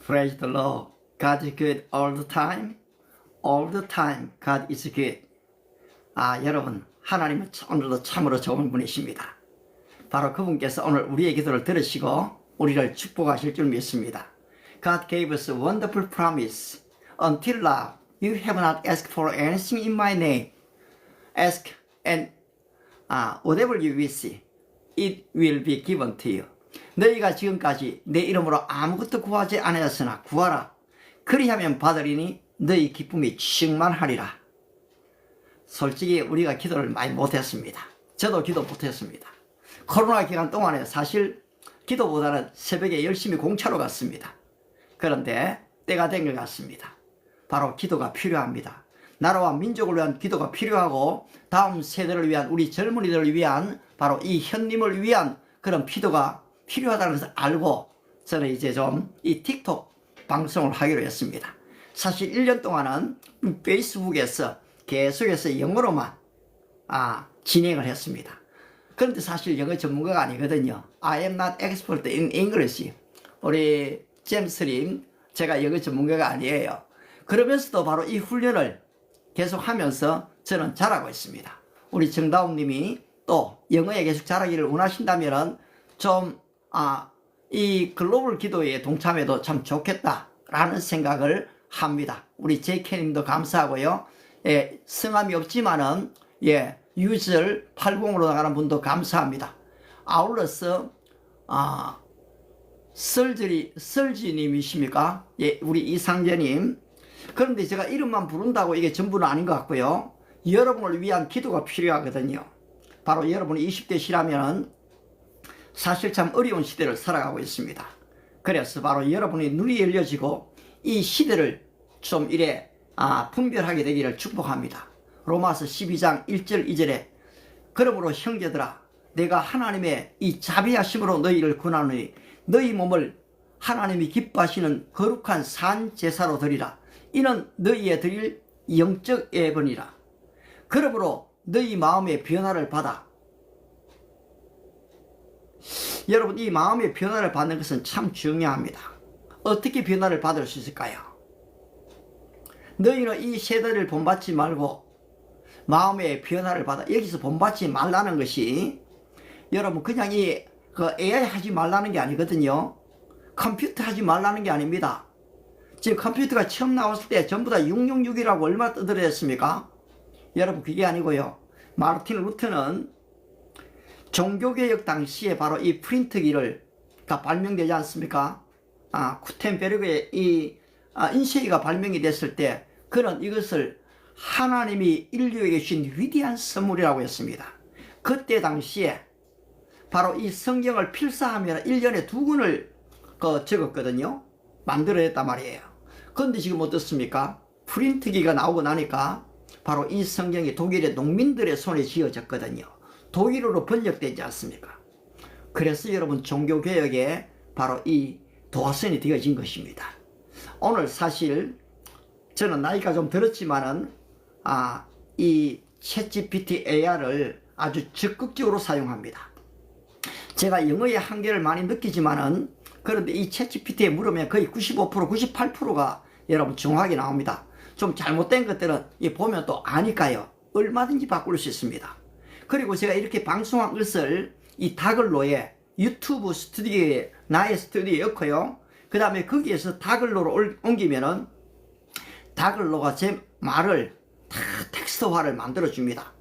Praise the Lord. God is good all the time. All the time God is good. 여러분, 하나님은 오늘도 참으로 좋은 분이십니다. 바로 그분께서 오늘 우리의 기도를 들으시고 우리를 축복하실 줄 믿습니다. God gave us a wonderful promise. Until now, you have not asked for anything in my name. Ask and whatever you wish, it will be given to you. 너희가 지금까지 내 이름으로 아무것도 구하지 않았으나 구하라. 그리하면 받으리니 너희 기쁨이 충만하리라. 솔직히 우리가 기도를 많이 못했습니다. 저도 기도 못했습니다. 코로나 기간 동안에 사실 기도보다는 새벽에 열심히 공차로 갔습니다. 그런데 때가 된 것 같습니다. 바로 기도가 필요합니다. 나라와 민족을 위한 기도가 필요하고 다음 세대를 위한 우리 젊은이들을 위한 바로 이 현님을 위한 그런 기도가 필요하다는 것을 알고 저는 이제 좀 이 틱톡 방송을 하기로 했습니다. 사실 1년 동안은 페이스북에서 계속해서 영어로만 진행을 했습니다. 그런데 사실 영어 전문가가 아니거든요. I am not expert in English. 우리 잼스님, 제가 영어 전문가가 아니에요. 그러면서도 바로 이 훈련을 계속하면서 저는 잘하고 있습니다. 우리 정다운님이 또 영어에 계속 잘하기를 원하신다면 좀 이 글로벌 기도에 동참해도 참 좋겠다라는 생각을 합니다. 우리 제이케님도 감사하고요. 예, 성함이 없지만은 유절 80으로 나가는 분도 감사합니다. 아울러서 설지님이십니까? 예, 우리 이상재님. 그런데 제가 이름만 부른다고 이게 전부는 아닌 것 같고요. 여러분을 위한 기도가 필요하거든요. 바로 여러분이 20대시라면 사실 참 어려운 시대를 살아가고 있습니다. 그래서 바로 여러분의 눈이 열려지고 이 시대를 좀 분별하게 되기를 축복합니다. 로마서 12장 1절 2절에 그러므로 형제들아 내가 하나님의 이 자비하심으로 너희를 권하노니 너희 몸을 하나님이 기뻐하시는 거룩한 산 제사로 드리라. 이는 너희의 드릴 영적 예번이라. 그러므로 너희 마음의 변화를 받아. 여러분, 이 마음의 변화를 받는 것은 참 중요합니다. 어떻게 변화를 받을 수 있을까요? 너희는 이 세대를 본받지 말고 마음의 변화를 받아. 여기서 본받지 말라는 것이 여러분 그냥 AI 하지 말라는 게 아니거든요. 컴퓨터 하지 말라는 게 아닙니다. 지금 컴퓨터가 처음 나왔을 때 전부 다 666이라고 얼마나 떠들었습니까? 여러분 그게 아니고요. 마르틴 루터는 종교개혁 당시에 바로 이 프린트기를 다 발명되지 않습니까? 구텐베르그의 이 인쇄기가 발명이 됐을 때 그는 이것을 하나님이 인류에게 주신 위대한 선물이라고 했습니다. 그때 당시에 바로 이 성경을 필사하면 1년에 2권을 적었거든요. 만들어냈단 말이에요. 그런데 지금 어떻습니까? 프린트기가 나오고 나니까 바로 이 성경이 독일의 농민들의 손에 쥐어졌거든요. 독일어로 번역되지 않습니까? 그래서 여러분 종교개혁에 바로 이 도화선이 되어진 것입니다. 오늘 사실 저는 나이가 좀 들었지만은 이 챗GPT AI를 아주 적극적으로 사용합니다. 제가 영어의 한계를 많이 느끼지만은 그런데 이 챗GPT에 물으면 거의 95%, 98%가 여러분 정확하게 나옵니다. 좀 잘못된 것들은 보면 또 아니까요. 얼마든지 바꿀 수 있습니다. 그리고 제가 이렇게 방송한 것을 이 다글로에 유튜브 스튜디오에 나의 스튜디오에 넣고요. 그 다음에 거기에서 다글로로 옮기면은 다글로가 제 말을 다 텍스트화를 만들어 줍니다.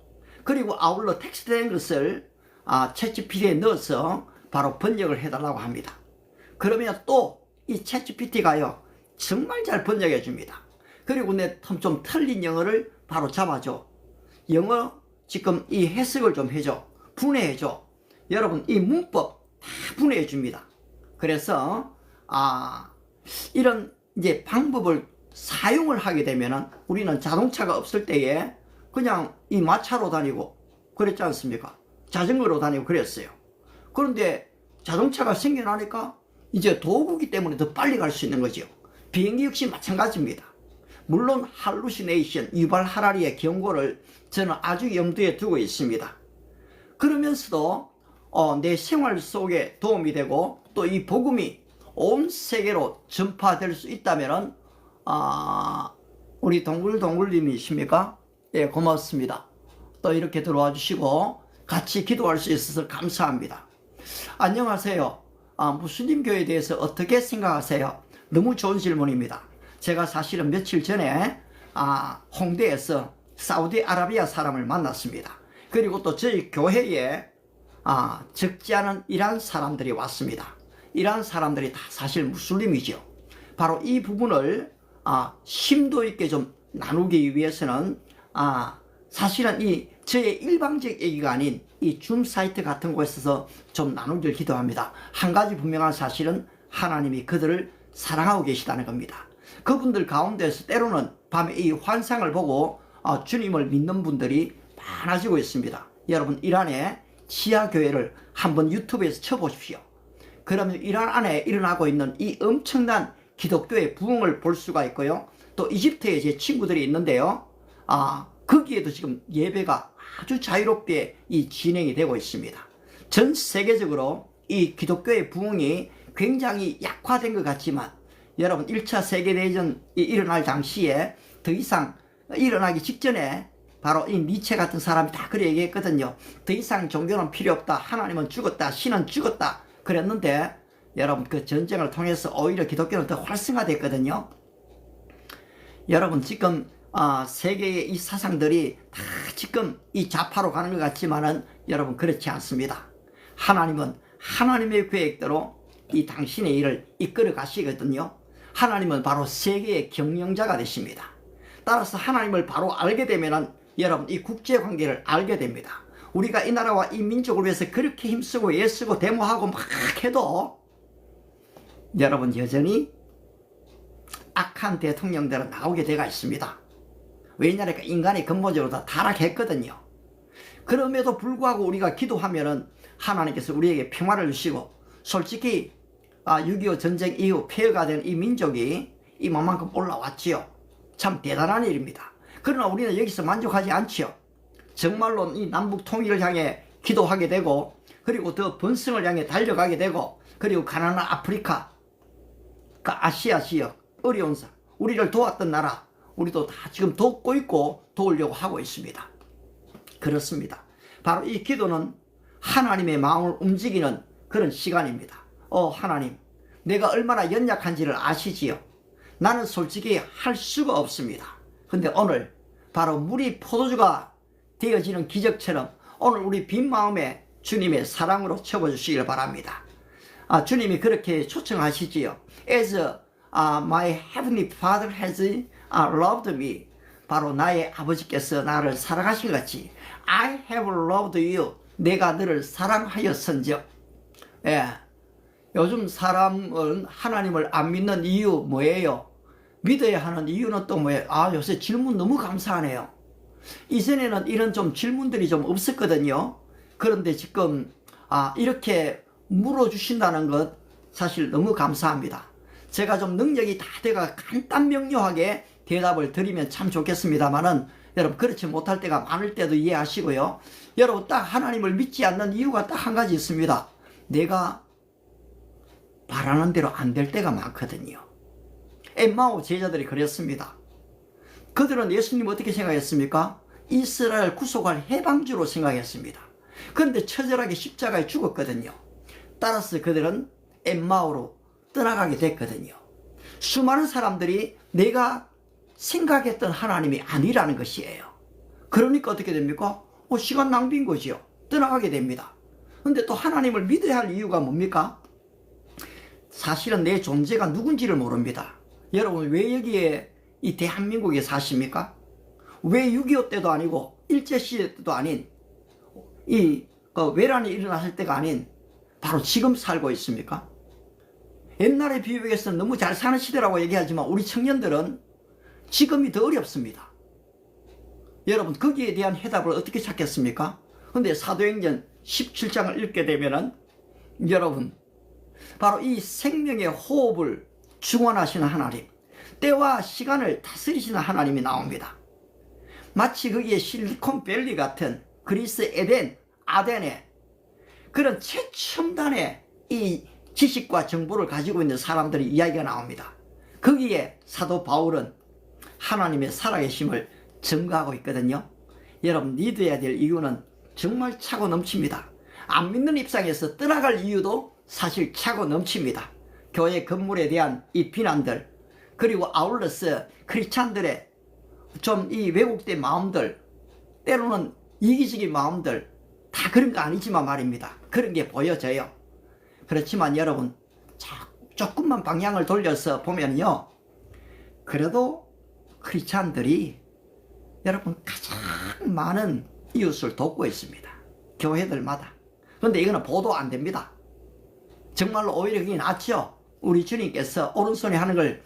그리고 아울러 텍스트된 것을 챗GPT에 넣어서 바로 번역을 해달라고 합니다. 그러면 또 이 챗GPT가요 정말 잘 번역해 줍니다. 그리고 내 좀 틀린 영어를 바로 잡아줘. 영어 지금 이 해석을 좀 해줘. 분해해줘. 여러분 이 문법 다 분해해 줍니다. 그래서 이런 이제 방법을 사용을 하게 되면은 우리는 자동차가 없을 때에 그냥 이 마차로 다니고 그랬지 않습니까? 자전거로 다니고 그랬어요. 그런데 자동차가 생겨나니까 이제 도구기 때문에 더 빨리 갈 수 있는 거죠. 비행기 역시 마찬가지입니다. 물론 할루시네이션, 유발 하라리의 경고를 저는 아주 염두에 두고 있습니다. 그러면서도 내 생활 속에 도움이 되고 또 이 복음이 온 세계로 전파될 수 있다면은 우리 동글동글님이십니까? 예, 고맙습니다. 또 이렇게 들어와 주시고 같이 기도할 수 있어서 감사합니다. 안녕하세요. 무슬림교에 대해서 어떻게 생각하세요? 너무 좋은 질문입니다. 제가 사실은 며칠 전에 홍대에서 사우디아라비아 사람을 만났습니다. 그리고 또 저희 교회에 적지 않은 이란 사람들이 왔습니다. 이란 사람들이 다 사실 무슬림이죠. 바로 이 부분을 심도 있게 좀 나누기 위해서는 사실은 이 저의 일방적 얘기가 아닌 이 줌 사이트 같은 곳에서 좀 나누기를 기도합니다. 한 가지 분명한 사실은 하나님이 그들을 사랑하고 계시다는 겁니다. 그분들 가운데서 때로는 밤에 이 환상을 보고 주님을 믿는 분들이 많아지고 있습니다. 여러분, 이란의 지하교회를 한번 유튜브에서 쳐보십시오. 그러면 이란 안에 일어나고 있는 이 엄청난 기독교의 부흥을 볼 수가 있고요. 또 이집트에 제 친구들이 있는데요. 거기에도 지금 예배가 아주 자유롭게 진행이 되고 있습니다. 전 세계적으로 이 기독교의 부흥이 굉장히 약화된 것 같지만 여러분, 1차 세계대전이 일어날 당시에 더 이상 일어나기 직전에 바로 이 니체 같은 사람이 다 그렇게 얘기했거든요. 더 이상 종교는 필요 없다. 하나님은 죽었다. 신은 죽었다. 그랬는데 여러분, 그 전쟁을 통해서 오히려 기독교는 더 활성화됐거든요. 여러분, 지금 세계의 이 사상들이 다 지금 이 좌파로 가는 것 같지만은 여러분, 그렇지 않습니다. 하나님은 하나님의 계획대로 이 당신의 일을 이끌어 가시거든요. 하나님은 바로 세계의 경영자가 되십니다. 따라서 하나님을 바로 알게 되면은 여러분, 이 국제관계를 알게 됩니다. 우리가 이 나라와 이 민족을 위해서 그렇게 힘쓰고 애쓰고 데모하고 막 해도 여러분, 여전히 악한 대통령들은 나오게 되어 있습니다. 왜냐하니까 인간이 근본적으로 다 타락했거든요. 그럼에도 불구하고 우리가 기도하면은 하나님께서 우리에게 평화를 주시고, 솔직히 6.25 전쟁 이후 폐허가 된 이 민족이 이만큼 올라왔지요. 참 대단한 일입니다. 그러나 우리는 여기서 만족하지 않지요. 정말로 이 남북 통일을 향해 기도하게 되고, 그리고 더 번성을 향해 달려가게 되고, 그리고 가난한 아프리카, 그 아시아 지역, 어려운 사, 우리를 도왔던 나라, 우리도 다 지금 돕고 있고 도우려고 하고 있습니다. 그렇습니다. 바로 이 기도는 하나님의 마음을 움직이는 그런 시간입니다. 하나님, 내가 얼마나 연약한지를 아시지요. 나는 솔직히 할 수가 없습니다. 근데 오늘 바로 물이 포도주가 되어지는 기적처럼 오늘 우리 빈 마음에 주님의 사랑으로 채워주시길 바랍니다. 주님이 그렇게 초청하시지요. As my heavenly Father has loved me. 바로 나의 아버지께서 나를 사랑하신 같이 I have loved you. 내가 너를 사랑하였은즉. 예. 요즘 사람은 하나님을 안 믿는 이유 뭐예요? 믿어야 하는 이유는 또 뭐예요? 요새 질문 너무 감사하네요. 이전에는 이런 좀 질문들이 좀 없었거든요. 그런데 지금 이렇게 물어주신다는 것 사실 너무 감사합니다. 제가 좀 능력이 다 돼가 간단 명료하게 대답을 드리면 참 좋겠습니다만은 여러분, 그렇지 못할 때가 많을 때도 이해하시고요. 여러분, 딱 하나님을 믿지 않는 이유가 딱 한 가지 있습니다. 내가 바라는 대로 안 될 때가 많거든요. 엠마오 제자들이 그랬습니다. 그들은 예수님 어떻게 생각했습니까? 이스라엘 구속할 해방주로 생각했습니다. 그런데 처절하게 십자가에 죽었거든요. 따라서 그들은 엠마오로 떠나가게 됐거든요. 수많은 사람들이 내가 생각했던 하나님이 아니라는 것이에요. 그러니까 어떻게 됩니까? 시간 낭비인 거지요. 떠나가게 됩니다. 근데 또 하나님을 믿어야 할 이유가 뭡니까? 사실은 내 존재가 누군지를 모릅니다. 여러분, 왜 여기에 이 대한민국에 사십니까? 왜 6.25 때도 아니고 일제시대 때도 아닌 이 외란이 일어났을 때가 아닌 바로 지금 살고 있습니까? 옛날에 비교해서는 너무 잘 사는 시대라고 얘기하지만 우리 청년들은 지금이 더 어렵습니다. 여러분, 거기에 대한 해답을 어떻게 찾겠습니까? 근데 사도행전 17장을 읽게 되면은 여러분, 바로 이 생명의 호흡을 중원하시는 하나님, 때와 시간을 다스리시는 하나님이 나옵니다. 마치 거기에 실리콘밸리 같은 그리스 에덴, 아덴의 그런 최첨단의 이 지식과 정보를 가지고 있는 사람들의 이야기가 나옵니다. 거기에 사도 바울은 하나님의 살아계심을 증거하고 있거든요. 여러분, 믿어야 될 이유는 정말 차고 넘칩니다. 안 믿는 입장에서 떠나갈 이유도 사실 차고 넘칩니다. 교회 건물에 대한 이 비난들, 그리고 아울러서 크리스찬들의 좀 이 왜곡된 마음들, 때로는 이기적인 마음들, 다 그런 거 아니지만 말입니다. 그런 게 보여져요. 그렇지만 여러분, 조금만 방향을 돌려서 보면요, 그래도 크리스찬들이 여러분 가장 많은 이웃을 돕고 있습니다. 교회들마다. 그런데 이거는 보도 안 됩니다. 정말로 오히려 그게 낫죠. 우리 주님께서 오른손이 하는 걸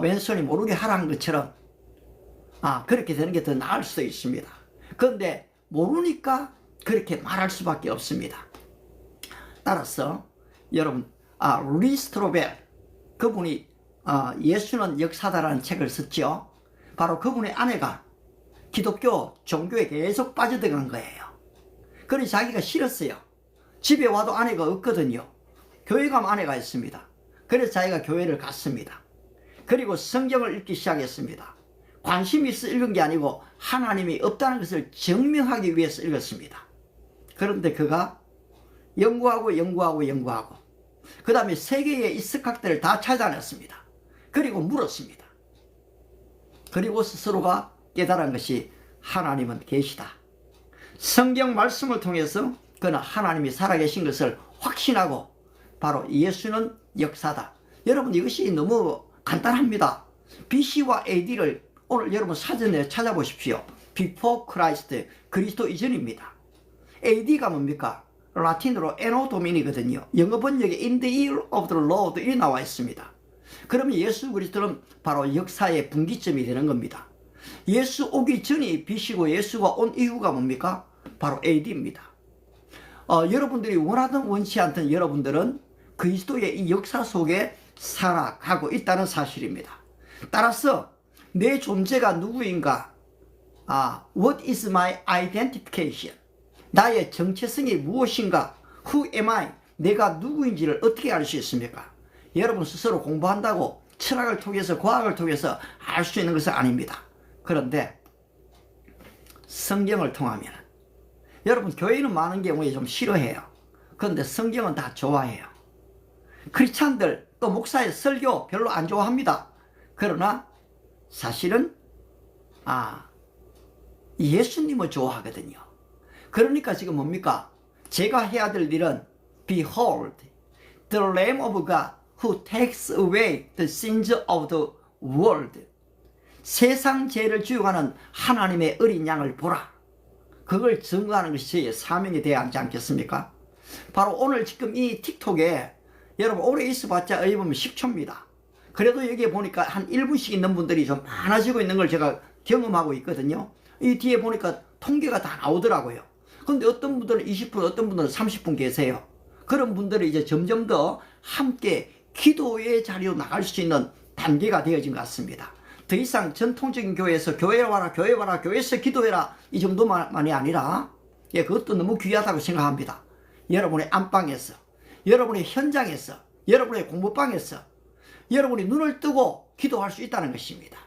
왼손이 모르게 하라는 것처럼 그렇게 되는 게 더 나을 수도 있습니다. 그런데 모르니까 그렇게 말할 수밖에 없습니다. 따라서 여러분, 리스트로벨, 그분이 예수는 역사다라는 책을 썼죠. 바로 그분의 아내가 기독교 종교에 계속 빠져들어간 거예요. 그래서 자기가 싫었어요. 집에 와도 아내가 없거든요. 교회 가면 아내가 있습니다. 그래서 자기가 교회를 갔습니다. 그리고 성경을 읽기 시작했습니다. 관심이 있어 읽은 게 아니고 하나님이 없다는 것을 증명하기 위해서 읽었습니다. 그런데 그가 연구하고 그 다음에 세계의 이 석학들을 다 찾아냈습니다. 그리고 물었습니다. 그리고 스스로가 깨달은 것이 하나님은 계시다. 성경 말씀을 통해서 그는 하나님이 살아계신 것을 확신하고 바로 예수는 역사다. 여러분, 이것이 너무 간단합니다. BC와 AD를 오늘 여러분 사전에 찾아보십시오. Before Christ, 그리스도 이전입니다. AD가 뭡니까? 라틴어로 Anno Domini거든요. 영어 번역에 In the year of the Lord 이 나와 있습니다. 그러면 예수 그리스도는 바로 역사의 분기점이 되는 겁니다. 예수 오기 전이 BC고 예수가 온 이후가 뭡니까? 바로 AD입니다. 여러분들이 원하든 원치 않든 여러분들은 그리스도의 이 역사 속에 살아가고 있다는 사실입니다. 따라서 내 존재가 누구인가? What is my identification? 나의 정체성이 무엇인가? Who am I? 내가 누구인지를 어떻게 알 수 있습니까? 여러분 스스로 공부한다고 철학을 통해서 과학을 통해서 알 수 있는 것은 아닙니다. 그런데 성경을 통하면 여러분 교회는 많은 경우에 좀 싫어해요. 그런데 성경은 다 좋아해요. 크리스찬들 또 목사의 설교 별로 안 좋아합니다. 그러나 사실은 예수님을 좋아하거든요. 그러니까 지금 뭡니까? 제가 해야 될 일은 Behold, the Lamb of God who takes away the sins of the world. 세상 죄를 주용하는 하나님의 어린 양을 보라. 그걸 증거하는 것이 저의 사명이 되어야 하지 않겠습니까? 바로 오늘 지금 이 틱톡에 여러분 오래 있어봤자 어디 보면 10초입니다. 그래도 여기에 보니까 한 1분씩 있는 분들이 좀 많아지고 있는 걸 제가 경험하고 있거든요. 이 뒤에 보니까 통계가 다 나오더라고요. 근데 어떤 분들은 20분, 어떤 분들은 30분 계세요. 그런 분들이 이제 점점 더 함께 기도의 자리로 나갈 수 있는 단계가 되어진 것 같습니다. 더 이상 전통적인 교회에서 교회 와라, 교회 와라, 교회에서 기도해라 이 정도만이 아니라 그것도 너무 귀하다고 생각합니다. 여러분의 안방에서, 여러분의 현장에서, 여러분의 공부방에서 여러분이 눈을 뜨고 기도할 수 있다는 것입니다.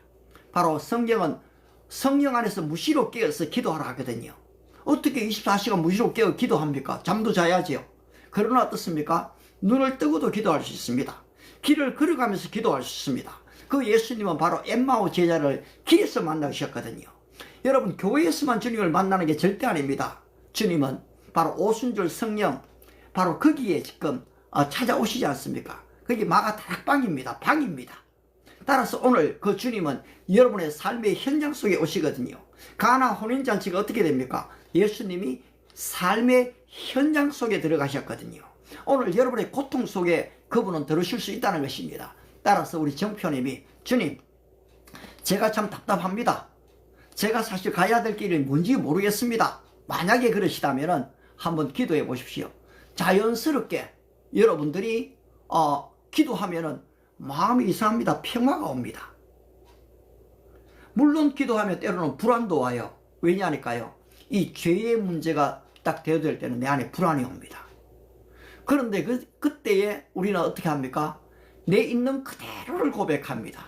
바로 성경은 성령 안에서 무시로 깨어서 기도하라 하거든요. 어떻게 24시간 무시로 깨어 기도합니까? 잠도 자야지요. 그러나 어떻습니까? 눈을 뜨고도 기도할 수 있습니다. 길을 걸어가면서 기도할 수 있습니다. 그 예수님은 바로 엠마오 제자를 길에서 만나셨거든요. 여러분 교회에서만 주님을 만나는 게 절대 아닙니다. 주님은 바로 오순절 성령 바로 거기에 지금 찾아오시지 않습니까? 그게 마가 다락방입니다. 방입니다. 따라서 오늘 그 주님은 여러분의 삶의 현장 속에 오시거든요. 가나 혼인잔치가 어떻게 됩니까? 예수님이 삶의 현장 속에 들어가셨거든요. 오늘 여러분의 고통 속에 그분은 들으실 수 있다는 것입니다. 따라서 우리 정표님이 주님 제가 참 답답합니다. 제가 사실 가야 될 길이 뭔지 모르겠습니다. 만약에 그러시다면 한번 기도해 보십시오. 자연스럽게 여러분들이 기도하면은 마음이 이상합니다. 평화가 옵니다. 물론 기도하면 때로는 불안도 와요. 왜냐하니까요. 이 죄의 문제가 딱 되어들 때는 내 안에 불안이 옵니다. 그런데 그때에 우리는 어떻게 합니까? 내 있는 그대로를 고백합니다.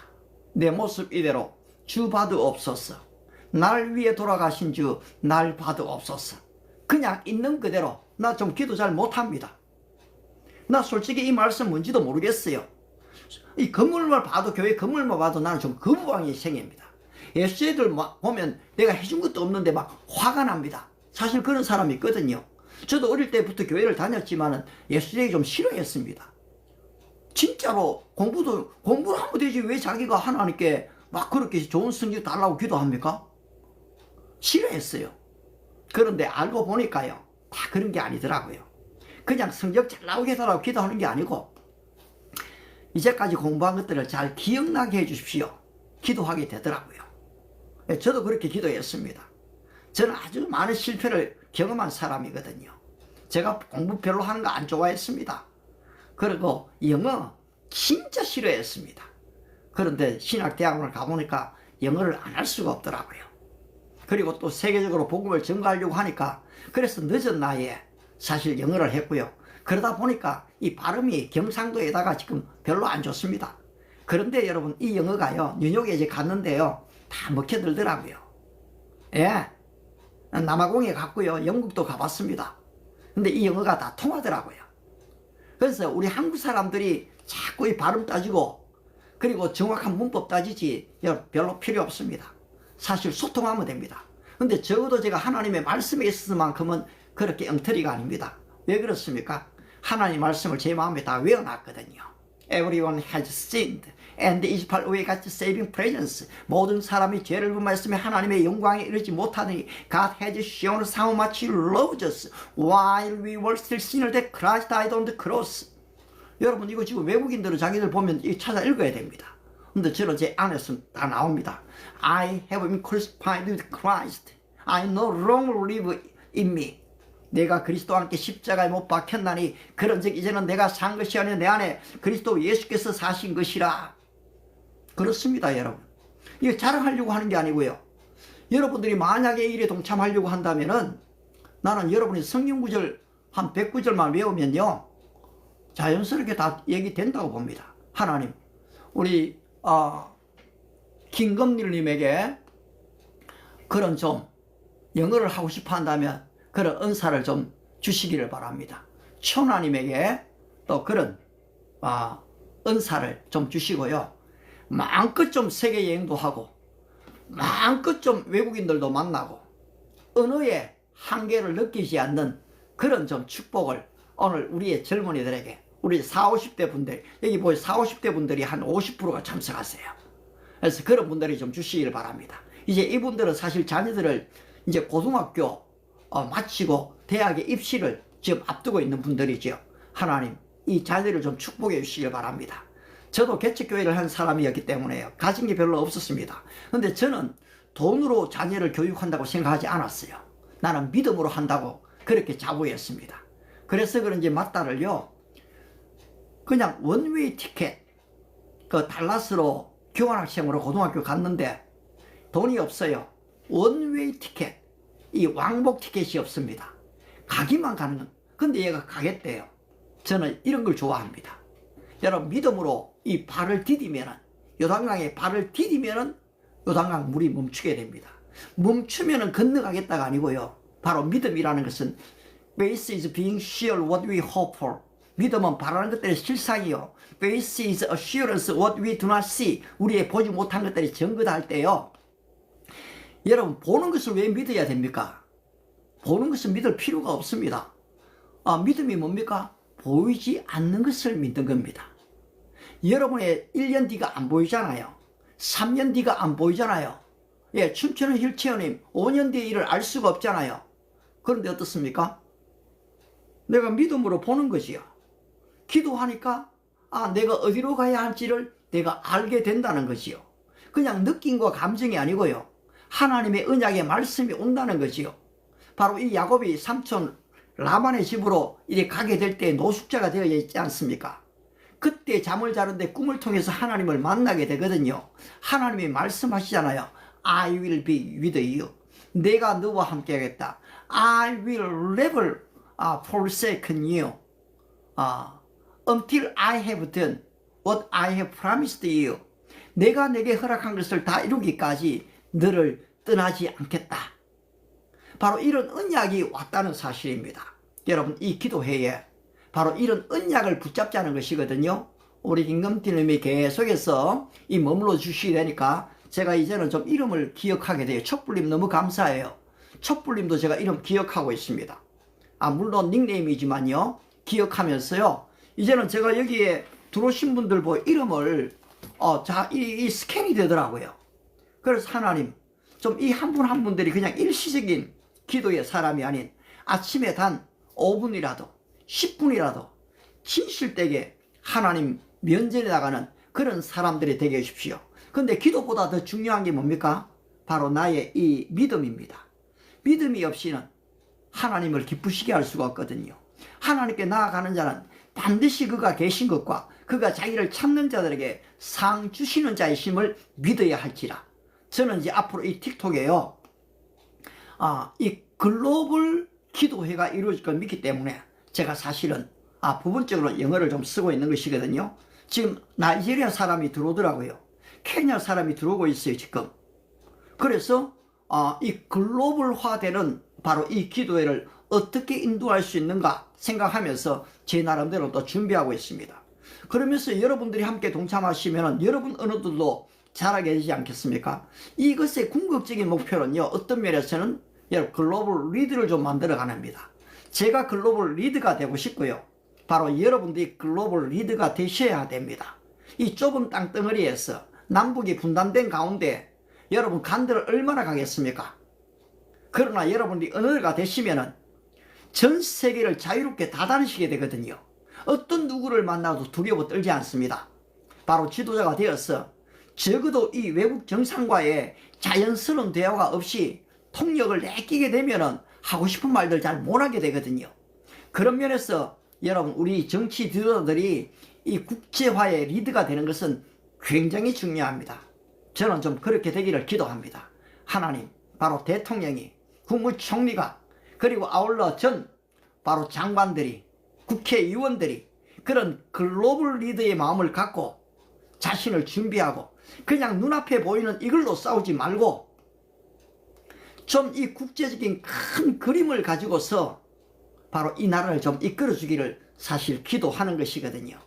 내 모습 이대로 주 받으옵소서. 날 위해 돌아가신 주 날 받으옵소서. 그냥 있는 그대로. 나 좀 기도 잘 못합니다. 나 솔직히 이 말씀 뭔지도 모르겠어요. 이 건물만 봐도, 교회 건물만 봐도 나는 좀 거부감이 생깁니다. 예수애들 보면 내가 해준 것도 없는데 막 화가 납니다. 사실 그런 사람이 있거든요. 저도 어릴 때부터 교회를 다녔지만 예수애를 좀 싫어했습니다. 진짜로 공부를 하면 되지 왜 자기가 하나님께 막 그렇게 좋은 성적 달라고 기도합니까? 싫어했어요. 그런데 알고 보니까요, 다 그런 게 아니더라고요. 그냥 성적 잘 나오게 해달라고 기도하는 게 아니고 이제까지 공부한 것들을 잘 기억나게 해주십시오. 기도하게 되더라고요. 저도 그렇게 기도했습니다. 저는 아주 많은 실패를 경험한 사람이거든요. 제가 공부 별로 하는 거 안 좋아했습니다. 그리고 영어 진짜 싫어했습니다. 그런데 신학대학원을 가보니까 영어를 안 할 수가 없더라고요. 그리고 또 세계적으로 복음을 전가하려고 하니까 그래서 늦은 나이에 사실 영어를 했고요. 그러다 보니까 이 발음이 경상도에다가 지금 별로 안 좋습니다. 그런데 여러분 이 영어가요, 뉴욕에 이제 갔는데요, 다 먹혀들더라고요. 예, 남아공에 갔고요, 영국도 가봤습니다. 근데 이 영어가 다 통하더라고요. 그래서 우리 한국 사람들이 자꾸 이 발음 따지고 그리고 정확한 문법 따지지 별로 필요 없습니다. 사실 소통하면 됩니다. 근데 적어도 제가 하나님의 말씀에 있어서만큼은 그렇게 엉터리가 아닙니다. 왜 그렇습니까? 하나님 말씀을 제 마음에 다 외워놨거든요. Everyone has sinned and is far away God's saving presence. 모든 사람이 죄를 범하였으며 하나님의 영광에 이르지 못하더니 God has shown us how much He loves us while we were still sinners that Christ died on the cross. 여러분 이거 지금 외국인들은 자기들 보면 찾아 읽어야 됩니다. 근데 저는 제 안에서 다 나옵니다. I have been crucified with Christ. I no longer live in me. 내가 그리스도와 함께 십자가에 못 박혔나니 그런즉 이제는 내가 산 것이 아니라 내 안에 그리스도 예수께서 사신 것이라. 그렇습니다, 여러분. 이거 자랑하려고 하는 게 아니고요. 여러분들이 만약에 이 일에 동참하려고 한다면은 나는 여러분이 성경 구절 한 100구절만 외우면요, 자연스럽게 다 얘기된다고 봅니다. 하나님, 우리 김금일님에게 그런 좀 영어를 하고 싶어 한다면 그런 은사를 좀 주시기를 바랍니다. 천하님에게 또 그런 은사를 좀 주시고요. 마음껏 좀 세계 여행도 하고 마음껏 좀 외국인들도 만나고 언어의 한계를 느끼지 않는 그런 좀 축복을 오늘 우리의 젊은이들에게, 우리 40, 50대 분들, 여기 보여 40, 50대 분들이 한 50%가 참석하세요. 그래서 그런 분들이 좀 주시길 바랍니다. 이제 이분들은 사실 자녀들을 이제 고등학교 마치고 대학에 입시를 지금 앞두고 있는 분들이죠. 하나님, 이 자녀를 좀 축복해 주시길 바랍니다. 저도 개척교회를 한 사람이었기 때문에요. 가진 게 별로 없었습니다. 근데 저는 돈으로 자녀를 교육한다고 생각하지 않았어요. 나는 믿음으로 한다고 그렇게 자부했습니다. 그래서 그런지 맞다를요, 그냥 원웨이 티켓, 그 달라스로 교환학생으로 고등학교 갔는데 돈이 없어요. 원웨이 티켓, 이 왕복 티켓이 없습니다. 가기만 가는 건. 근데 얘가 가겠대요. 저는 이런 걸 좋아합니다. 여러분 믿음으로 이 발을 디디면은, 요단강에 발을 디디면은 요단강 물이 멈추게 됩니다. 멈추면은 건너가겠다가 아니고요. 바로 믿음이라는 것은 faith is being sure what we hope for. 믿음은 바라는 것들의 실상이요. faith is assurance what we do not see. 우리의 보지 못한 것들이 증거다 할 때요. 여러분 보는 것을 왜 믿어야 됩니까? 보는 것을 믿을 필요가 없습니다. 믿음이 뭡니까? 보이지 않는 것을 믿는 겁니다. 여러분의 1년 뒤가 안 보이잖아요. 3년 뒤가 안 보이잖아요. 예, 춤추는 휠체어님 5년 뒤의 일을 알 수가 없잖아요. 그런데 어떻습니까? 내가 믿음으로 보는 것이요. 기도하니까 내가 어디로 가야 할지를 내가 알게 된다는 것이요. 그냥 느낌과 감정이 아니고요. 하나님의 언약의 말씀이 온다는 것이요. 바로 이 야곱이 삼촌 라반의 집으로 이렇게 가게 될 때 노숙자가 되어 있지 않습니까? 그때 잠을 자는데 꿈을 통해서 하나님을 만나게 되거든요. 하나님이 말씀하시잖아요. I will be with you. 내가 너와 함께 하겠다. I will never forsake you. until I have done what I have promised you. 내가 내게 허락한 것을 다 이루기까지 너를 떠나지 않겠다. 바로 이런 언약이 왔다는 사실입니다. 여러분, 이 기도회에 바로 이런 언약을 붙잡자는 것이거든요. 우리 김금태님이 계속해서 이 머물러 주시게 되니까 제가 이제는 좀 이름을 기억하게 돼요. 촛불님 너무 감사해요. 촛불님도 제가 이름 기억하고 있습니다. 물론 닉네임이지만요, 기억하면서요, 이제는 제가 여기에 들어오신 분들 이름을 이 스캔이 되더라고요. 그래서 하나님, 좀 이 한 분 한 분들이 그냥 일시적인 기도의 사람이 아닌 아침에 단 5분이라도 10분이라도 진실되게 하나님 면전에 나가는 그런 사람들이 되게 해주십시오. 근데 기도보다 더 중요한 게 뭡니까? 바로 나의 이 믿음입니다. 믿음이 없이는 하나님을 기쁘시게 할 수가 없거든요. 하나님께 나아가는 자는 반드시 그가 계신 것과 그가 자기를 찾는 자들에게 상 주시는 자이심을 믿어야 할지라. 저는 이제 앞으로 이 틱톡에요, 이 글로벌 기도회가 이루어질 걸 믿기 때문에 제가 사실은 부분적으로 영어를 좀 쓰고 있는 것이거든요. 지금 나이지리아 사람이 들어오더라고요. 케냐 사람이 들어오고 있어요, 지금. 그래서 이 글로벌화되는 바로 이 기도회를 어떻게 인도할 수 있는가 생각하면서 제 나름대로 또 준비하고 있습니다. 그러면서 여러분들이 함께 동참하시면 여러분 언어들도 잘하게 되지 않겠습니까? 이것의 궁극적인 목표는요, 어떤 면에서는 글로벌 리드를 좀 만들어 가랍니다. 제가 글로벌 리드가 되고 싶고요, 바로 여러분들이 글로벌 리드가 되셔야 됩니다. 이 좁은 땅덩어리에서 남북이 분단된 가운데 여러분 간들 얼마나 가겠습니까? 그러나 여러분들이 언어가 되시면은 전 세계를 자유롭게 다 다니시게 되거든요. 어떤 누구를 만나도 두려워 떨지 않습니다. 바로 지도자가 되어서 적어도 이 외국 정상과의 자연스러운 대화가 없이 통역을 내끼게 되면은 하고 싶은 말들 잘 못하게 되거든요. 그런 면에서 여러분, 우리 정치 지도자들이 이 국제화의 리드가 되는 것은 굉장히 중요합니다. 저는 좀 그렇게 되기를 기도합니다. 하나님, 바로 대통령이, 국무총리가, 그리고 아울러 바로 장관들이, 국회의원들이 그런 글로벌 리더의 마음을 갖고 자신을 준비하고 그냥 눈앞에 보이는 이걸로 싸우지 말고 좀 이 국제적인 큰 그림을 가지고서 바로 이 나라를 좀 이끌어 주기를 사실 기도하는 것이거든요.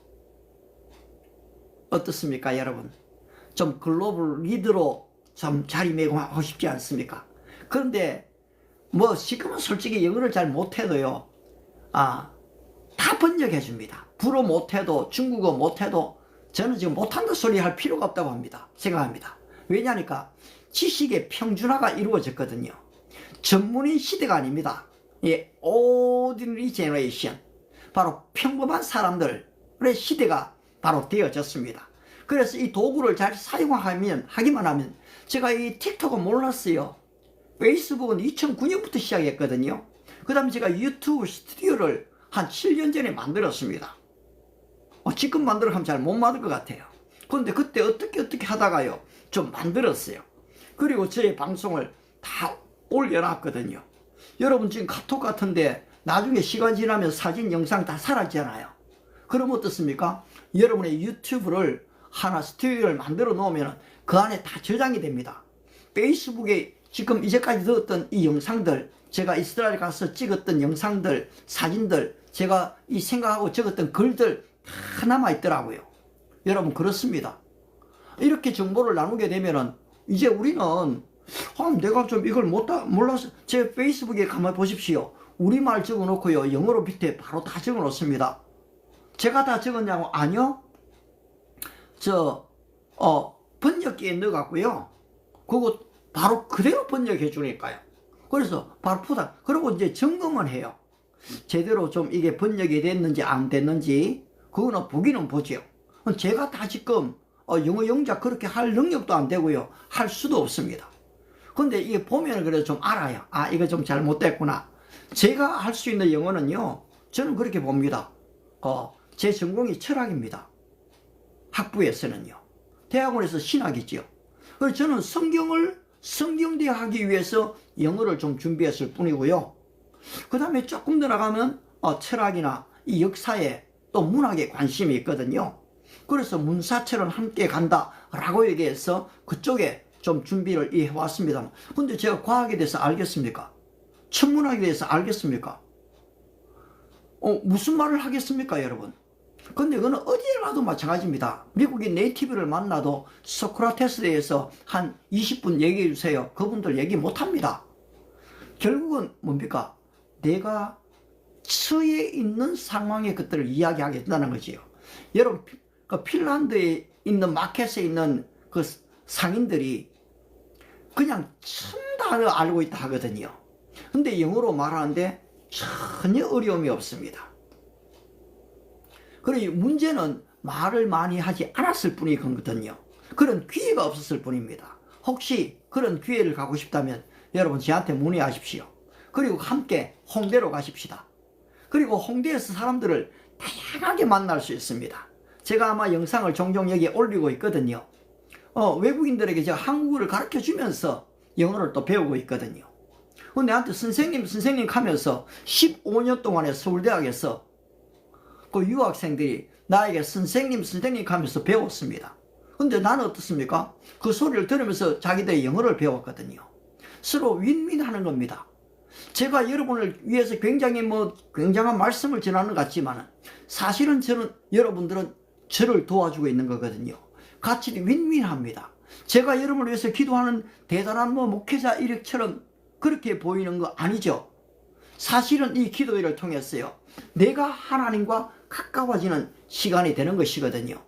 어떻습니까, 여러분? 좀 글로벌 리더로 좀 자리매김하고 싶지 않습니까? 그런데 지금은 솔직히 영어를 잘 못해도요, 다 번역해 줍니다. 불어 못해도, 중국어 못해도 저는 지금 못한다 소리 할 필요가 없다고 생각합니다. 왜냐니까 지식의 평준화가 이루어졌거든요. 전문인 시대가 아닙니다. ordinary generation, 바로 평범한 사람들의 시대가 바로 되어졌습니다. 그래서 이 도구를 잘 하기만 하면, 제가 이 틱톡은 몰랐어요. 페이스북은 2009년부터 시작했거든요. 그 다음에 제가 유튜브 스튜디오를 한 7년 전에 만들었습니다. 지금 만들어 하면 잘 못 만들 것 같아요. 그런데 그때 어떻게 하다가요, 좀 만들었어요. 그리고 저의 방송을 다 올려놨거든요. 여러분, 지금 카톡 같은데 나중에 시간 지나면 사진, 영상 다 사라지잖아요. 그럼 어떻습니까? 여러분의 유튜브를 하나 스튜디오를 만들어 놓으면 그 안에 다 저장이 됩니다. 페이스북에 지금 이제까지 넣었던 이 영상들, 제가 이스라엘 가서 찍었던 영상들, 사진들, 제가 이 생각하고 적었던 글들 다 남아있더라고요. 여러분, 그렇습니다. 이렇게 정보를 나누게 되면은 이제 우리는 내가 좀 이걸 몰라서, 제 페이스북에 가만히 보십시오. 우리말 적어 놓고요, 영어로 밑에 바로 다 적어 놓습니다. 제가 다 적었냐고? 아니요. 번역기에 넣어갖고요, 그거 바로 그대로 번역해 주니까요. 그래서 바로 그리고 이제 점검을 해요. 제대로 좀 이게 번역이 됐는지 안 됐는지, 그거는 보기는 보죠. 제가 다 지금 영어 영작 그렇게 할 능력도 안 되고요, 할 수도 없습니다. 근데 이게 보면 그래도 좀 알아요. 이거 좀 잘못됐구나. 제가 할 수 있는 영어는요, 저는 그렇게 봅니다. 제 전공이 철학입니다. 학부에서는요. 대학원에서 신학이지요. 그래서 저는 성경대학 하기 위해서 영어를 좀 준비했을 뿐이고요. 그 다음에 조금 더 나가면 철학이나 이 역사에 또 문학에 관심이 있거든요. 그래서 문사철은 함께 간다라고 얘기해서 그쪽에 좀 준비를 해왔습니다. 근데 제가 과학에 대해서 알겠습니까? 천문학에 대해서 알겠습니까? 무슨 말을 하겠습니까, 여러분? 근데 그거는 어디에 가도 마찬가지입니다. 미국인 네이티브를 만나도 소크라테스에 대해서 한 20분 얘기해 주세요. 그분들 얘기 못합니다. 결국은 뭡니까? 내가 처해 있는 상황의 것들을 이야기하겠다는 거지요. 여러분, 그 핀란드에 있는 마켓에 있는 그 상인들이 그냥 천단을 알고 있다 하거든요. 근데 영어로 말하는데 전혀 어려움이 없습니다. 그리고 문제는 말을 많이 하지 않았을 뿐이거든요. 그런 기회가 없었을 뿐입니다. 혹시 그런 기회를 가고 싶다면 여러분 저한테 문의하십시오. 그리고 함께 홍대로 가십시다. 그리고 홍대에서 사람들을 다양하게 만날 수 있습니다. 제가 아마 영상을 종종 여기에 올리고 있거든요. 외국인들에게 제가 한국어를 가르쳐 주면서 영어를 또 배우고 있거든요. 근데 나한테 선생님 하면서 15년 동안에 서울대학에서 그 유학생들이 나에게 선생님 하면서 배웠습니다. 근데 나는 어떻습니까? 그 소리를 들으면서 자기들의 영어를 배웠거든요. 서로 윈윈하는 겁니다. 제가 여러분을 위해서 굉장한 말씀을 전하는 것 같지만 사실은 여러분들은 저를 도와주고 있는 거거든요. 같이 윈윈합니다. 제가 여러분을 위해서 기도하는 대단한 목회자 이력처럼 그렇게 보이는 거 아니죠. 사실은 이 기도회를 통해서요, 내가 하나님과 가까워지는 시간이 되는 것이거든요.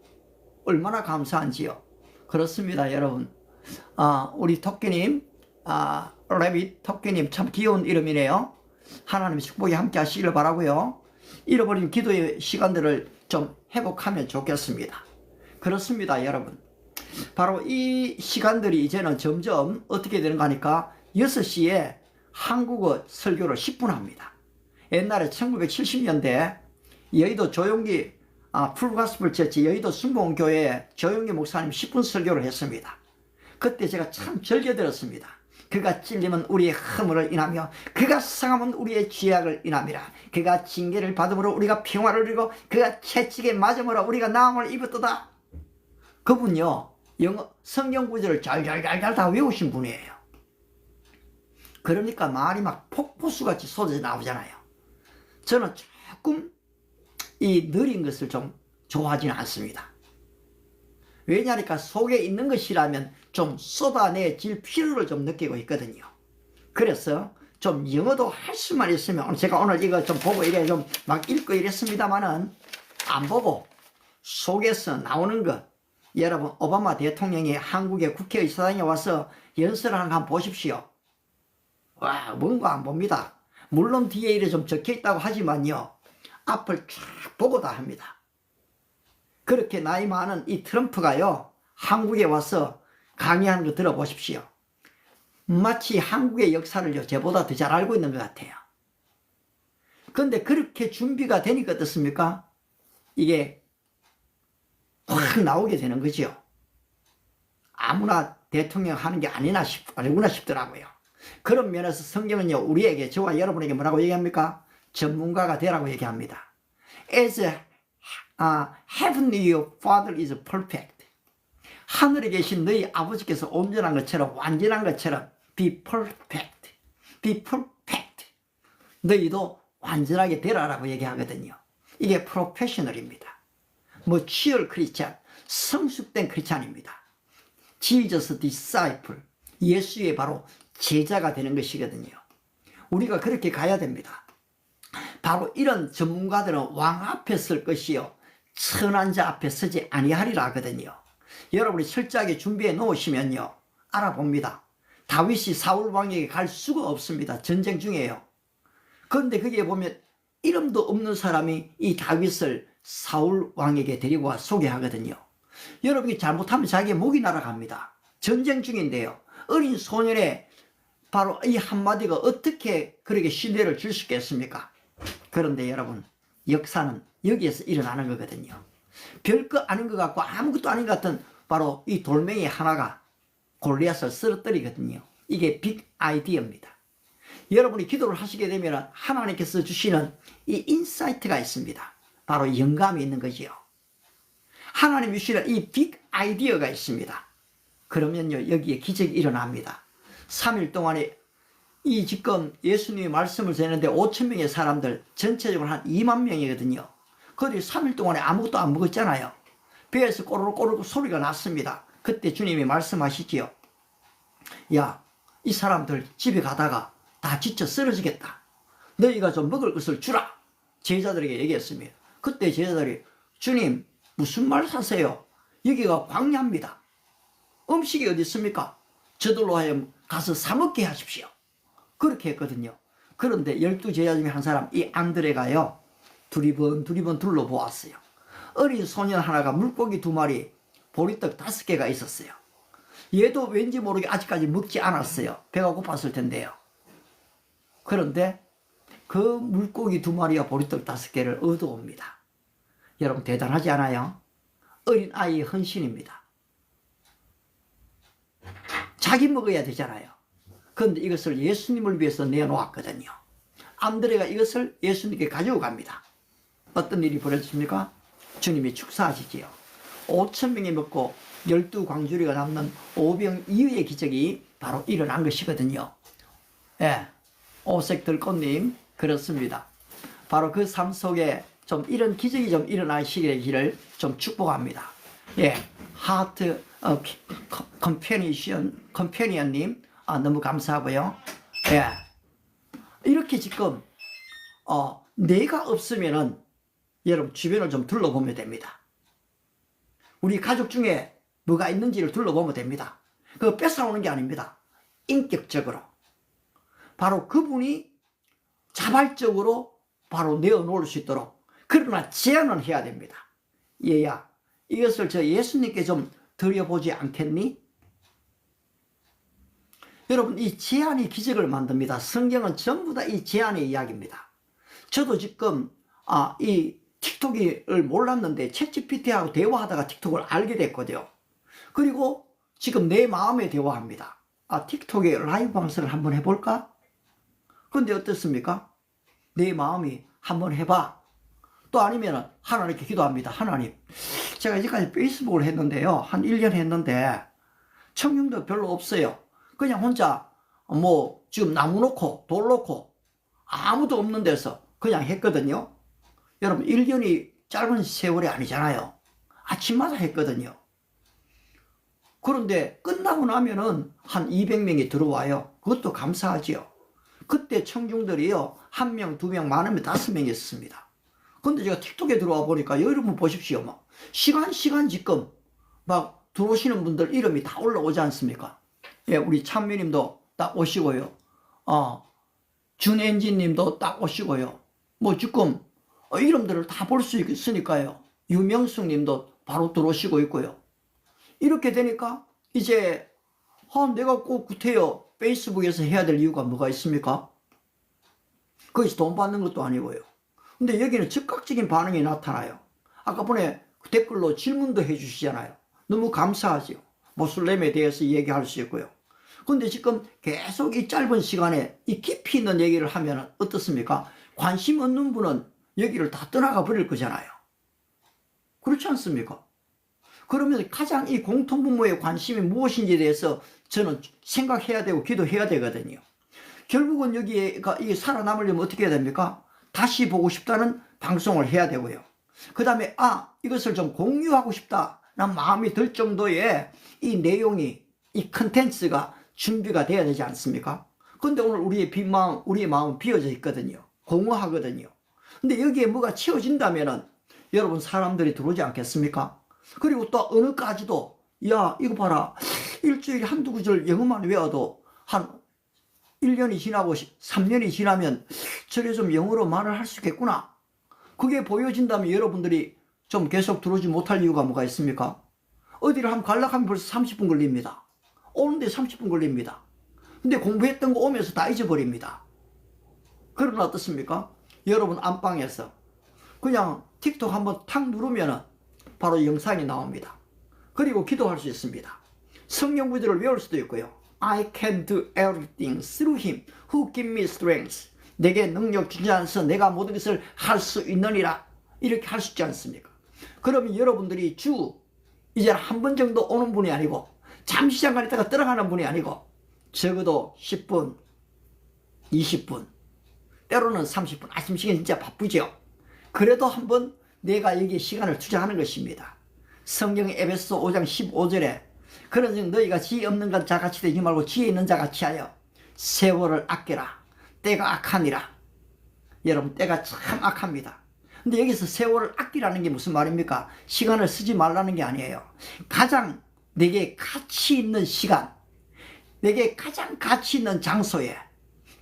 얼마나 감사한지요. 그렇습니다, 여러분. 우리 토끼님, 레빗 토끼님 참 귀여운 이름이네요. 하나님의 축복이 함께 하시기를 바라고요. 잃어버린 기도의 시간들을 좀 회복하면 좋겠습니다. 그렇습니다, 여러분. 바로 이 시간들이 이제는 점점 어떻게 되는가 하니까 6시에 한국어 설교를 10분 합니다. 옛날에 1970년대 여의도 조용기 풀가스플 처치 여의도 순복음교회 조용기 목사님 10분 설교를 했습니다. 그때 제가 참 즐겨들었습니다. 그가 찔리면 우리의 허물을 인하며 그가 상하면 우리의 죄악을 인함이라. 그가 징계를 받음으로 우리가 평화를 누리고 그가 채찍에 맞음으로 우리가 나음을 입었도다. 그분요, 성경 구절을 잘 다 외우신 분이에요. 그러니까 말이 막 폭포수같이 쏟아져 나오잖아요. 저는 조금 이 느린 것을 좀 좋아하지는 않습니다. 왜냐하니까 속에 있는 것이라면 좀 쏟아내질 필요를 좀 느끼고 있거든요. 그래서 좀 영어도 할 수만 있으면, 제가 오늘 이거 좀 보고 이래 좀 막 읽고 이랬습니다만은 안 보고 속에서 나오는 것, 여러분 오바마 대통령이 한국의 국회의사당에 와서 연설을 하는 거 한번 보십시오. 와, 뭔가 안 봅니다. 물론 뒤에 이래 좀 적혀 있다고 하지만요, 앞을 쫙 보고 다 합니다. 그렇게 나이 많은 이 트럼프가요, 한국에 와서 강의하는 거 들어보십시오. 마치 한국의 역사를요, 저보다 더 잘 알고 있는 것 같아요. 그런데 그렇게 준비가 되니까 어떻습니까? 이게 확 나오게 되는 거죠. 아무나 대통령 하는 게 아니구나 싶더라고요. 그런 면에서 성경은요, 우리에게, 저와 여러분에게 뭐라고 얘기합니까? 전문가가 되라고 얘기합니다. As heavenly your father is perfect. 하늘에 계신 너희 아버지께서 온전한 것처럼, 완전한 것처럼 be perfect. be perfect. 너희도 완전하게 되라라고 얘기하거든요. 이게 프로페셔널입니다. mature 크리스찬, 성숙된 크리스찬입니다. Jesus disciple, 예수의 바로 제자가 되는 것이거든요. 우리가 그렇게 가야 됩니다. 바로 이런 전문가들은 왕 앞에 설 것이요, 선한 자 앞에 서지 아니하리라 하거든요. 여러분이 철저하게 준비해 놓으시면요, 알아봅니다. 다윗이 사울 왕에게 갈 수가 없습니다. 전쟁 중이에요. 그런데 거기에 보면 이름도 없는 사람이 이 다윗을 사울 왕에게 데리고 와 소개하거든요. 여러분이 잘못하면 자기의 목이 날아갑니다. 전쟁 중인데요, 어린 소년의 바로 이 한마디가 어떻게 그렇게 신뢰를 줄 수 있겠습니까? 그런데 여러분, 역사는 여기에서 일어나는 거거든요. 별거 아닌 것 같고 아무것도 아닌 것 같은 바로 이 돌멩이 하나가 골리앗을 쓰러뜨리거든요. 이게 빅 아이디어입니다. 여러분이 기도를 하시게 되면 하나님께서 주시는 이 인사이트가 있습니다. 바로 영감이 있는 거지요. 하나님이 주시는 이 빅 아이디어가 있습니다. 그러면요, 여기에 기적이 일어납니다. 3일 동안에 이 지금 예수님이 말씀을 전했는데 5천 명의 사람들, 전체적으로 한 2만 명이거든요. 그들이 3일 동안에 아무것도 안 먹었잖아요. 배에서 꼬르륵 소리가 났습니다. 그때 주님이 말씀하시지요. 야, 이 사람들 집에 가다가 다 지쳐 쓰러지겠다. 너희가 좀 먹을 것을 주라. 제자들에게 얘기했습니다. 그때 제자들이 주님 무슨 말 하세요? 여기가 광야입니다. 음식이 어디 있습니까? 저들로 하여금 가서 사 먹게 하십시오. 그렇게 했거든요. 그런데 12제자 중에 한 사람, 이 안드레가요, 두리번 둘러보았어요. 어린 소년 하나가 물고기 2마리, 보리떡 5개가 있었어요. 얘도 왠지 모르게 아직까지 먹지 않았어요. 배가 고팠을 텐데요. 그런데 그 물고기 2마리와 보리떡 5개를 얻어옵니다. 여러분 대단하지 않아요? 어린 아이의 헌신입니다. 자기 먹어야 되잖아요. 그런데 이것을 예수님을 위해서 내놓았거든요. 안드레가 이것을 예수님께 가지고 갑니다. 어떤 일이 벌어집니까? 주님이 축사하시지요. 5천 명이 먹고 12광주리가 남는 오병 이후의 기적이 바로 일어난 것이거든요. 예, 오색 들꽃님, 그렇습니다. 바로 그 삶 속에 좀 이런 기적이 좀 일어나시기를 좀 축복합니다. 예, 하트 컴패니언님, 너무 감사하고요. 예, 이렇게 지금 내가 없으면은 여러분 주변을 좀 둘러보면 됩니다. 우리 가족 중에 뭐가 있는지를 둘러보면 됩니다. 그거 뺏어오는 게 아닙니다. 인격적으로 바로 그분이 자발적으로 바로 내어놓을 수 있도록, 그러나 제안은 해야 됩니다. 얘야, 이것을 저 예수님께 좀 드려보지 않겠니? 여러분, 이 제안이 기적을 만듭니다. 성경은 전부 다 이 제안의 이야기입니다. 저도 지금 이 틱톡을 몰랐는데 챗GPT하고 대화하다가 틱톡을 알게 됐거든요. 그리고 지금 내 마음에 대화합니다. 틱톡에 라이브 방송을 한번 해볼까? 그런데 어떻습니까? 내 마음이 한번 해봐. 또 아니면 하나님께 기도합니다. 하나님, 제가 이제까지 페이스북을 했는데요, 한 1년 했는데 청중도 별로 없어요. 그냥 혼자 지금 나무 놓고 돌 놓고 아무도 없는 데서 그냥 했거든요. 여러분, 1년이 짧은 세월이 아니잖아요. 아침마다 했거든요. 그런데 끝나고 나면은 한 200명이 들어와요. 그것도 감사하지요. 그때 청중들이요, 1명, 2명, 많으면 5명이 있었습니다. 근데 제가 틱톡에 들어와 보니까 여러분 보십시오. 시간 지금 들어오시는 분들 이름이 다 올라오지 않습니까? 예, 우리 찬미님도 딱 오시고요. 준엔지님도 딱 오시고요. 지금 이름들을 다 볼 수 있으니까요. 유명숙님도 바로 들어오시고 있고요. 이렇게 되니까 이제 내가 꼭 구태여 페이스북에서 해야 될 이유가 뭐가 있습니까? 거기서 돈 받는 것도 아니고요. 근데 여기는 즉각적인 반응이 나타나요. 아까 전에 댓글로 질문도 해주시잖아요. 너무 감사하죠. 모슬렘에 대해서 얘기할 수 있고요. 근데 지금 계속 이 짧은 시간에 이 깊이 있는 얘기를 하면 어떻습니까? 관심 없는 분은 여기를 다 떠나가 버릴 거잖아요. 그렇지 않습니까? 그러면 가장 이 공통분모의 관심이 무엇인지에 대해서 저는 생각해야 되고 기도해야 되거든요. 결국은 여기가 이게 살아남으려면 어떻게 해야 됩니까? 다시 보고 싶다는 방송을 해야 되고요. 그 다음에 이것을 좀 공유하고 싶다는 마음이 들 정도의 이 내용이, 이 컨텐츠가 준비가 돼야 되지 않습니까? 근데 오늘 우리의 마음은 비어져 있거든요. 공허하거든요. 근데 여기에 뭐가 채워진다면은 여러분 사람들이 들어오지 않겠습니까? 그리고 또 어느까지도 야 이거 봐라, 일주일에 한두 구절 영어만 외워도 한 1년이 지나고 3년이 지나면 저래 좀 영어로 말을 할 수 있겠구나. 그게 보여진다면 여러분들이 좀 계속 들어오지 못할 이유가 뭐가 있습니까? 어디를 한번 가려고 하면 벌써 30분 걸립니다. 오는데 30분 걸립니다. 근데 공부했던 거 오면서 다 잊어버립니다. 그러나 어떻습니까? 여러분 안방에서 그냥 틱톡 한번 탁 누르면 바로 영상이 나옵니다. 그리고 기도할 수 있습니다. 성경 구절을 외울 수도 있고요. I can do everything through him who give me strength. 내게 능력 주지 않아서 내가 모든 것을 할 수 있느니라. 이렇게 할 수 있지 않습니까? 그러면 여러분들이 이제 한 번 정도 오는 분이 아니고 잠시 잠깐 있다가 들어가는 분이 아니고 적어도 10분, 20분, 때로는 30분, 아침 시간 진짜 바쁘죠. 그래도 한번 내가 여기에 시간을 투자하는 것입니다. 성경 에베소 5장 15절에 그러즉 너희가 지혜 없는 자 같이 되지 말고 지혜 있는 자 같이 하여 세월을 아껴라. 때가 악하니라. 여러분, 때가 참 악합니다. 근데 여기서 세월을 아끼라는 게 무슨 말입니까? 시간을 쓰지 말라는 게 아니에요. 가장 내게 가치 있는 시간, 내게 가장 가치 있는 장소에,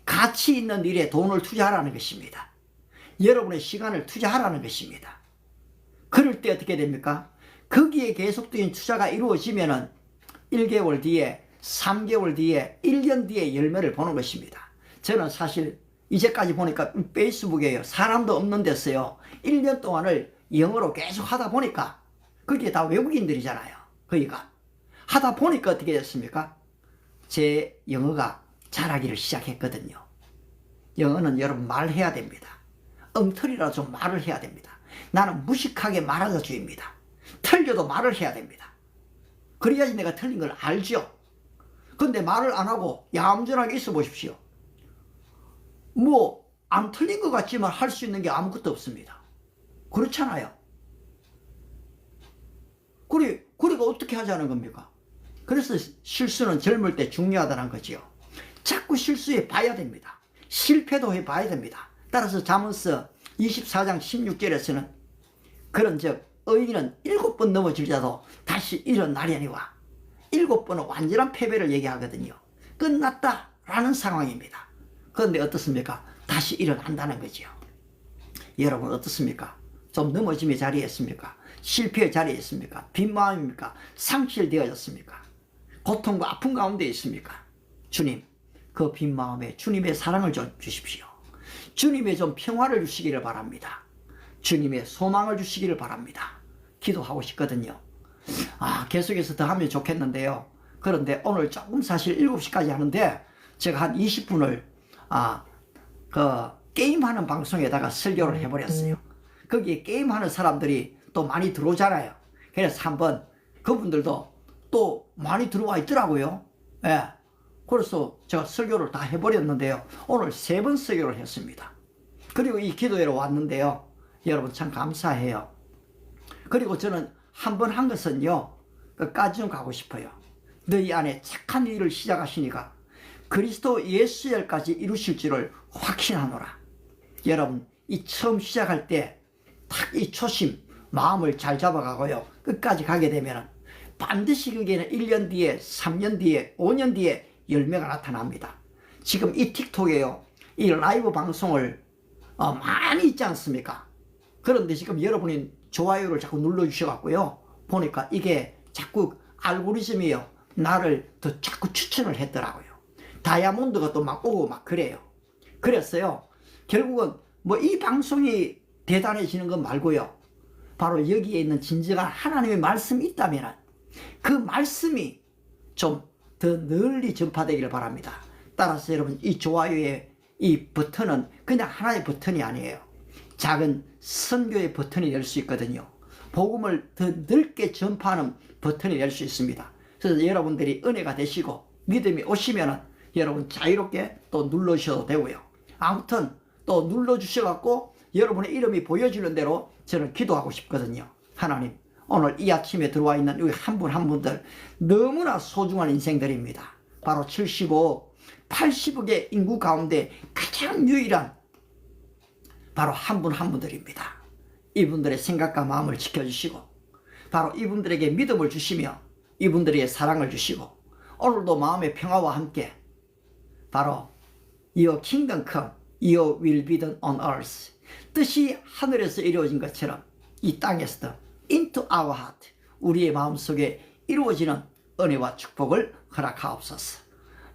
가치 있는 일에 돈을 투자하라는 것입니다. 여러분의 시간을 투자하라는 것입니다. 그럴 때 어떻게 됩니까? 거기에 계속적인 투자가 이루어지면은 1개월 뒤에, 3개월 뒤에, 1년 뒤에 열매를 보는 것입니다. 저는 사실 이제까지 보니까 페이스북에요. 사람도 없는 데서요. 1년 동안을 영어로 계속 하다 보니까 그게 다 외국인들이잖아요. 거기가. 하다 보니까 어떻게 됐습니까? 제 영어가 잘하기를 시작했거든요. 영어는 여러분 말해야 됩니다. 엉터리라도 좀 말을 해야 됩니다. 나는 무식하게 말하는 주의입니다. 틀려도 말을 해야 됩니다. 그래야지 내가 틀린 걸 알죠. 근데 말을 안 하고 얌전하게 있어 보십시오. 뭐 안 틀린 것 같지만 할 수 있는 게 아무것도 없습니다. 그렇잖아요. 그리고 어떻게 하자는 겁니까? 그래서 실수는 젊을 때 중요하다는 거지요. 자꾸 실수해 봐야 됩니다. 실패도 해 봐야 됩니다. 따라서 잠언서 24장 16절에서는 그런즉 의인은 7번 넘어질지라도 다시 일어나려니와 7번은 완전한 패배를 얘기하거든요. 끝났다라는 상황입니다. 그런데 어떻습니까? 다시 일어난다는 거죠. 여러분 어떻습니까? 좀 넘어짐의 자리에 있습니까? 실패의 자리에 있습니까? 빈 마음입니까? 상실되어졌습니까? 고통과 아픔 가운데 있습니까? 주님, 그 빈 마음에 주님의 사랑을 좀 주십시오. 주님의 좀 평화를 주시기를 바랍니다. 주님의 소망을 주시기를 바랍니다. 기도하고 싶거든요. 계속해서 더 하면 좋겠는데요. 그런데 오늘 조금 사실 7시까지 하는데 제가 한 20분을 게임하는 방송에다가 설교를 해버렸어요. 거기에 게임하는 사람들이 또 많이 들어오잖아요. 그래서 한번 그분들도 또 많이 들어와 있더라고요. 예. 그래서 제가 설교를 다 해버렸는데요. 오늘 3번 설교를 했습니다. 그리고 이 기도회로 왔는데요. 여러분 참 감사해요. 그리고 저는 한 번 한 것은요. 끝까지 좀 가고 싶어요. 너희 안에 착한 일을 시작하시니까 그리스도 예수열까지 이루실 줄을 확신하노라. 여러분 이 처음 시작할 때 딱 이 초심 마음을 잘 잡아가고요. 끝까지 가게 되면 반드시 그게는 1년 뒤에 3년 뒤에 5년 뒤에 열매가 나타납니다. 지금 이 틱톡에요. 이 라이브 방송을 많이 있지 않습니까? 그런데 지금 여러분이 좋아요를 자꾸 눌러주셔갖고요. 보니까 이게 자꾸 알고리즘이요. 나를 더 자꾸 추천을 했더라고요. 다이아몬드가 또 막 오고 막 그래요. 그랬어요. 결국은 뭐 이 방송이 대단해지는 것 말고요. 바로 여기에 있는 진정한 하나님의 말씀이 있다면 그 말씀이 좀 더 널리 전파되기를 바랍니다. 따라서 여러분 이 좋아요의 이 버튼은 그냥 하나의 버튼이 아니에요. 작은 선교의 버튼이 될 수 있거든요. 복음을 더 넓게 전파하는 버튼이 될 수 있습니다. 그래서 여러분들이 은혜가 되시고 믿음이 오시면은 여러분 자유롭게 또 눌러주셔도 되고요. 아무튼 또 눌러주셔갖고 여러분의 이름이 보여지는 대로 저는 기도하고 싶거든요. 하나님, 오늘 이 아침에 들어와 있는 우리 한 분 한 분들 너무나 소중한 인생들입니다. 바로 75, 80억의 인구 가운데 가장 유일한 바로 한 분 한 분들입니다. 이분들의 생각과 마음을 지켜주시고 바로 이분들에게 믿음을 주시며 이분들에게 사랑을 주시고 오늘도 마음의 평화와 함께 바로 Your kingdom come, Your will be done on earth. 뜻이 하늘에서 이루어진 것처럼 이 땅에서도 into our heart, 우리의 마음속에 이루어지는 은혜와 축복을 허락하옵소서.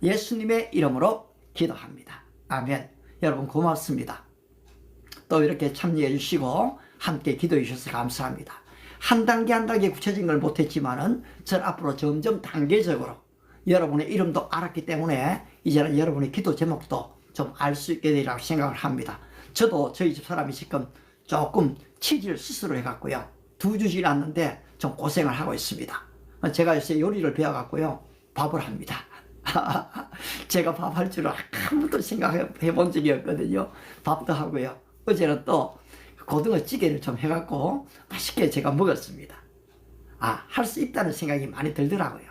예수님의 이름으로 기도합니다. 아멘. 여러분 고맙습니다. 또 이렇게 참여해 주시고 함께 기도해 주셔서 감사합니다. 한 단계 한 단계 구체적인 걸 못했지만은 전 앞으로 점점 단계적으로 여러분의 이름도 알았기 때문에 이제는 여러분의 기도 제목도 좀 알 수 있게 되리라고 생각을 합니다. 저도 저희 집 사람이 지금 조금 치즈를 스스로 해갖고요. 2주질 않는데 좀 고생을 하고 있습니다. 제가 요새 요리를 배워갖고요. 밥을 합니다. 제가 밥 할 줄은 한 번도 생각해 본 적이 없거든요. 밥도 하고요. 어제는 또 고등어 찌개를 좀 해갖고 맛있게 제가 먹었습니다. 할 수 있다는 생각이 많이 들더라고요.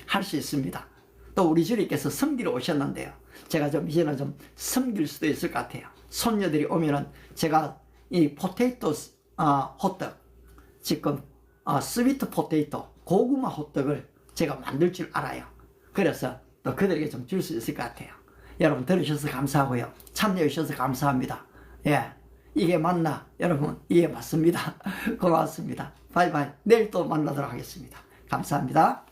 할 수 있습니다. 또 우리 주님께서 섬기러 오셨는데요. 제가 좀 이제는 좀 섬길 수도 있을 것 같아요. 손녀들이 오면은 제가 이 포테이토 호떡, 지금 스위트 포테이토 고구마 호떡을 제가 만들 줄 알아요. 그래서 또 그들에게 좀 줄 수 있을 것 같아요. 여러분 들으셔서 감사하고요. 참여해 주셔서 감사합니다. 예, 이게 맞나? 여러분 이게 맞습니다. 고맙습니다. 바이바이. 내일 또 만나도록 하겠습니다. 감사합니다.